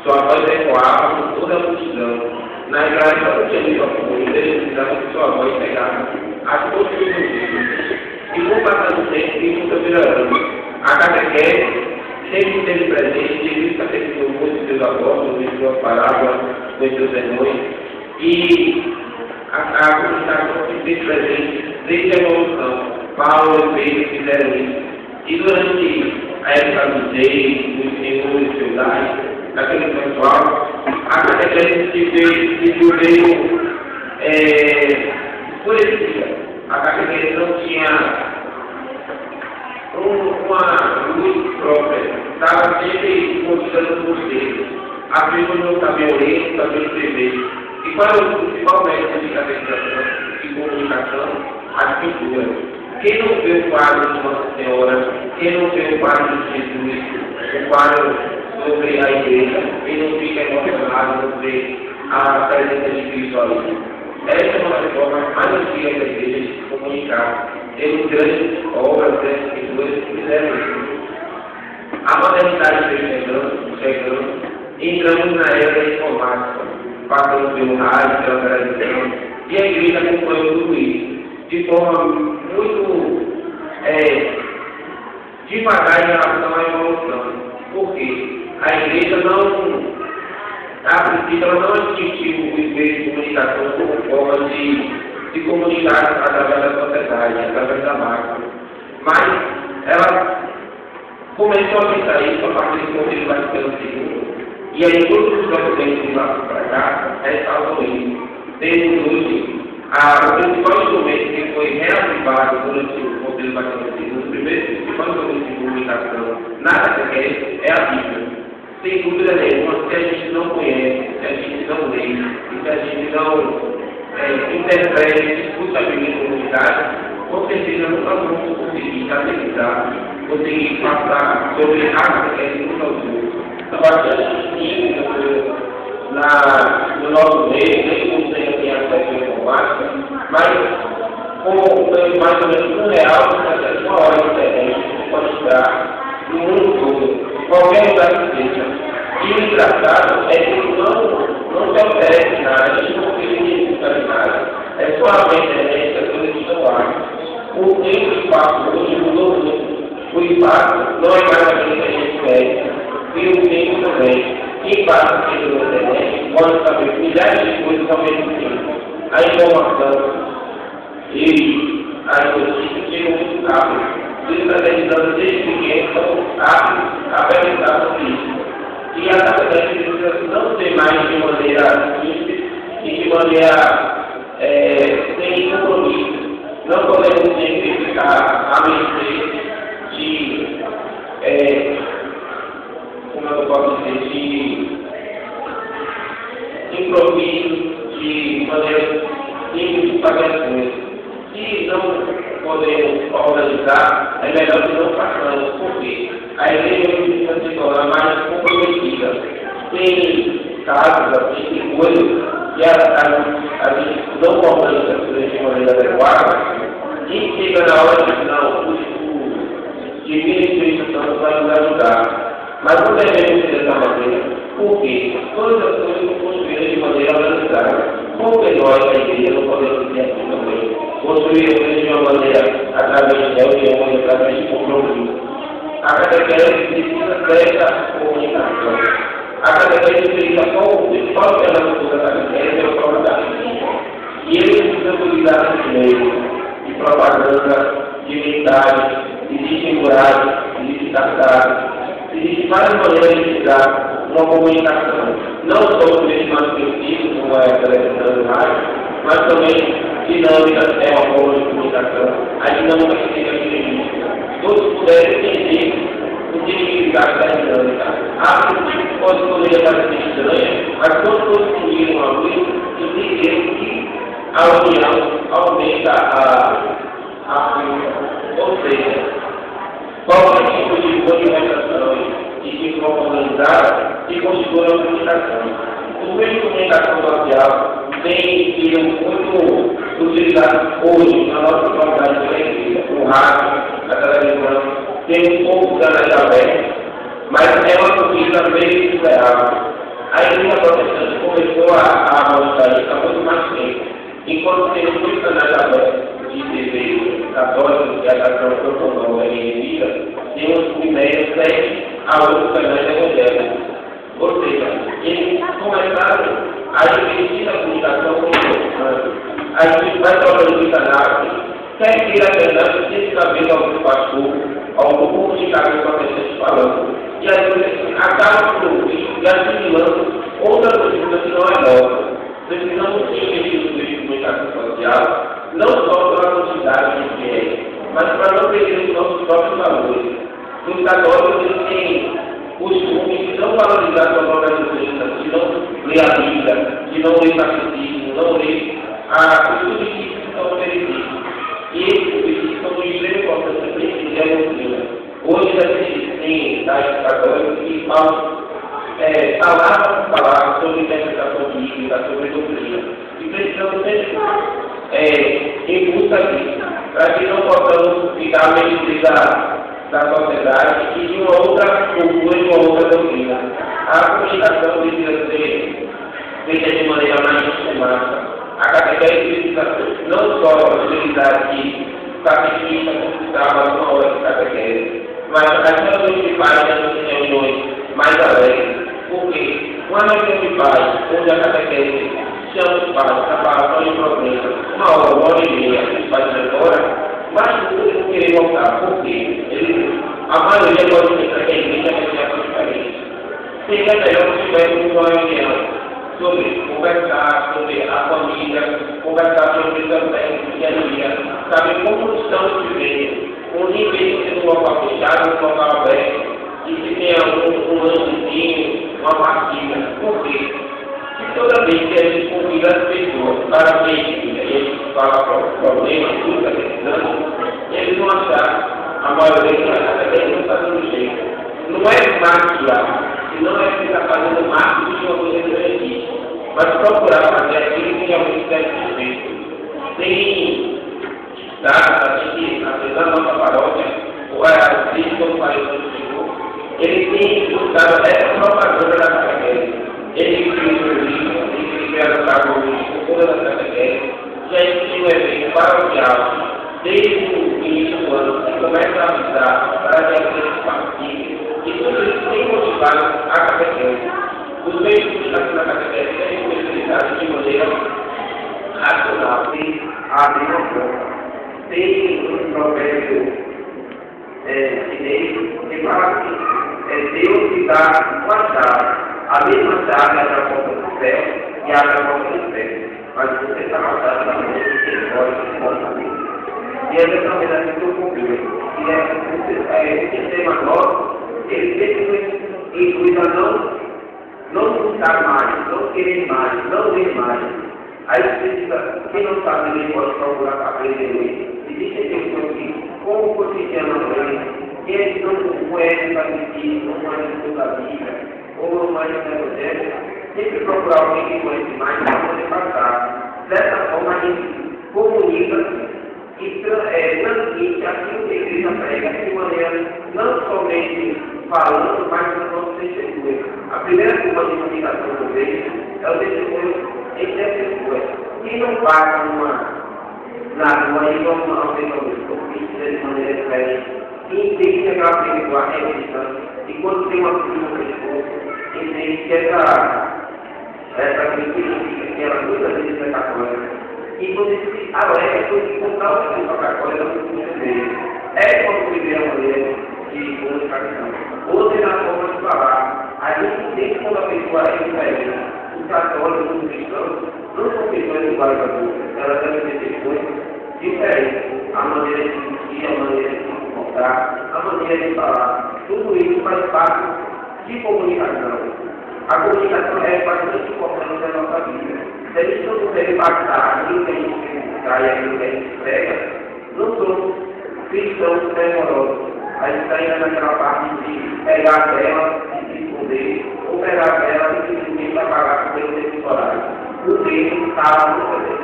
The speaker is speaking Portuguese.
Sua voz ecoava por toda a multidão. Na igreja não tinha livro comum, eles precisavam que sua voz pegasse a todos os ouvidos. E com o passar do tempo, isso foi melhorando. A catequese sempre esteve presente, Jesus catequizou muito seus apóstolos, em suas parábolas, em seus sermões. E a comunicação sempre esteve presente desde a evolução. Paulo e Pedro fizeram isso. E durante a época dos reis, dos senhores feudais, daquele pessoal, a catequese se veio escurecida. A catequese não tinha uma luz própria, estava sempre mostrando por si. As pessoas não sabiam ler, não sabiam escrever. E qual é o principal método de catequização, de comunicação? A escritura. Quem não vê o quadro de Nossa Senhora, quem não vê o quadro de Jesus, o quadro sobre a igreja, quem não fica emocionado, não vê a presença de Cristo ali. Essa é uma das formas mais antigas da igreja de se comunicar. Temos grandes obras, grandes escritores que fizeram isso. A modernidade veio chegando, entramos na era da informática, passando pelo rádio, pela televisão, e a igreja acompanhou tudo isso de forma muito devagar em relação à evolução. Por quê? A igreja a princípio, ela não admitiu o meio de comunicação como forma de comunicar através da sociedade, através da máquina. Mas ela começou a pensar isso a partir do Concílio Vaticano II, e aí todos os documentos de lá para cá ressaltam isso. Temos hoje o principal instrumento que foi reavivado durante o Concílio Vaticano II, o primeiro principal instrumento de comunicação na catequese é a Bíblia. Sem dúvida nenhuma, se a gente não conhece, se a gente não lê, se a gente não interprete, escuta a Bíblia em comunidade, com certeza nunca vamos conseguir catequizar, conseguir passar sobre a catequese uns aos outros. Então, bastante no nosso meio, nem como tem acesso à informática, mas com mais ou menos R$1, uma hora de internet, você pode estar no mundo todo. Qualquer lugar que seja. E o engraçado é que não se oferece nada, a gente não precisa de nada. É só a internet, as coisas que estão lá. O tempo e o espaço hoje mudou muito. O espaço não é mais aquilo que a gente conhece. E o tempo também. Quem passa pela internet pode saber milhares de coisas ao mesmo tempo. A informação e as notícias chegam muito rápido. Os televisores desde pequenos são aptos a perguntar sobre isso. E a catequese precisa não ser mais de maneira simples e de maneira sem compromisso. Não podemos sempre ficar à mercê de, como eu posso dizer, de improviso, de maneira simples de fazer as coisas. Se não podemos organizar, é melhor que não façamos, porque a igreja precisa se tornar mais comprometida. Tem casos, assim, tem coisas que a gente não organiza as coisas de maneira adequada, e chega na hora de não, o Divino Espírito Santo vai nos ajudar. Mas não devemos ser dessa maneira, porque todas as coisas são construídas de maneira organizada. Como que nós, a igreja, não podemos ser assim também? Construir de uma maneira através de reuniões, através de compromisso. A catequese precisa dessa comunicação. A catequese precisa o principal elemento da catequese é o próprio da igreja. E ele precisa utilizar esse meio de propaganda, de unidade, de estimular, de destacar. Existem várias maneiras de utilizar uma comunicação, não só por esse mais princípio, como é a televisão e rádio, mas também dinâmica é uma forma de comunicação, a dinâmica que fica aqui. Todos puderem entender o significado da dinâmica. A princípio poderia parecer estranha, mas quando todos unirem uma luz, entenderam que a união aumenta a força. Ou seja, qualquer tipo de movimentação e de forma organizada se constitui a comunicação. Os meios de comunicação social têm sido muito utilizados hoje na nossa comunidade da igreja, o rádio, a televisão, tem poucos canais abertos, mas é uma conquista meio insuperável. enquanto tem muitos canais abertos de TV católicos que a católica ortodoxa e tem uns primeiros 7 a 8 canais evangélicos. Ou seja, eles começaram a investir na comunicação com os a gente vai trabalhando no canal, quer queira verdade, tem que saber algum pastor, algum comunicador professor falando, e às vezes acaba por ouvir e assimilando outra coisa que não é nova. Precisamos investir no meio de comunicação social, não só pela quantidade que é, mas para não perder os nossos próprios valores. Os católicos eles têm costume de não valorizar sua própria doutrina, de não ler a Bíblia, de não ler catecismo, não ler os subsídios que são oferecidos. E esses subsídios são de extrema importância para a doutrina. Hoje a gente tem sites católicos que falam palavra por palavra sobre interpretação bíblica, sobre doutrina. E precisamos sempre em busca disso, para que não possamos ficar à mercê da sociedade e de uma outra cultura e de uma outra doutrina. A comunicação precisa ser feita de maneira mais sistemática. A catequese precisa não só utilizar aqui catequista consultava uma hora de catequese, mas aquela noite de paz das reuniões mais alegres. Porque uma reunião de paz, onde a catequese chama os pais para falar de problema, uma hora e meia, os pais vão embora, mas não querer voltar. Por quê? A maioria pode pensar que a igreja é diferente. Seria melhor se tivéssemos uma reunião sobre conversar sobre a família, conversar sobre também o dia a dia, saber como estamos vivendo, um nível de um local fechado, um local aberto, e se tem um lancezinho, uma partida. Por quê? E toda vez que a gente convida as pessoas para ver e a gente fala problemas, tudo está precisando, eles vão achar, a maioria que não está dando jeito. Não é maquiar, e não é ficar fazendo marketing de uma coisa que não existe, mas procurar fazer aquilo que realmente deve ser feito. Tem dados aqui, apesar da nossa paróquia, ou a Cristo, quando falei do Senhor, ele tem buscado essa propaganda da catequese. Ele escreveu o livro, ele escreveu a cultura da catequese, já existe um evento paroquial, desde o início do ano, que começa a avisar para que a gente participe. E tudo isso tem motivado a catequese. Os meios de comunicação da catequese têm utilizado de maneira racional, tem abrir uma porta. Tem um provérbio chinês que fala assim, Deus te dá uma chave, a mesma chave abre a porta do céu e abre a porta do inferno, mas você está na chave da mão que tem fora e pode saber. E é dessa maneira que eu concluo, que esse sistema nosso, ele sempre inclui a não buscar mais, não querer mais, não ler mais. Aí precisa, quem não sabe ler pode procurar para aprender a ler. Existem pessoas que, como o cotidiano aprende, que eles não conhecem a Bíblia, não conhecem a Bíblia, ou não conhecem o Evangelho, sempre procurar alguém que conhece mais para poder passar. Dessa forma a gente comunica e transmite aquilo que a igreja prega de maneira não somente falando, mas no nosso testemunho. A primeira forma de comunicação que eu vejo é o testemunho entre as pessoas. Quem não passa na rua e não tem de maneira diferente, quem entende que aquela pessoa é cristã, e quando tem uma pessoa pessoa, entende que essa crítica que ela muitas vezes é católica. E quando ele se alega por encontrar o que é católica, não se é como primeira maneira de comunicação. Outra é na forma de falar. A gente tem que, quando a pessoa é diferente, os católicos, os cristãos, não são pessoas iguais a outras, elas devem ter coisas diferentes. A maneira de sentir, a maneira de se comportar, a maneira de falar. Tudo isso faz parte de comunicação. A comunicação é bastante importante na nossa vida. Se a gente não consegue passar aquilo que a gente quer comunicar e aquilo que a gente prega, não somos cristãos fervorosos. A gente está indo naquela parte de pegar a tela e se esconder, ou pegar a tela e simplesmente apagar com o tempo horário. O tempo está lá no poder.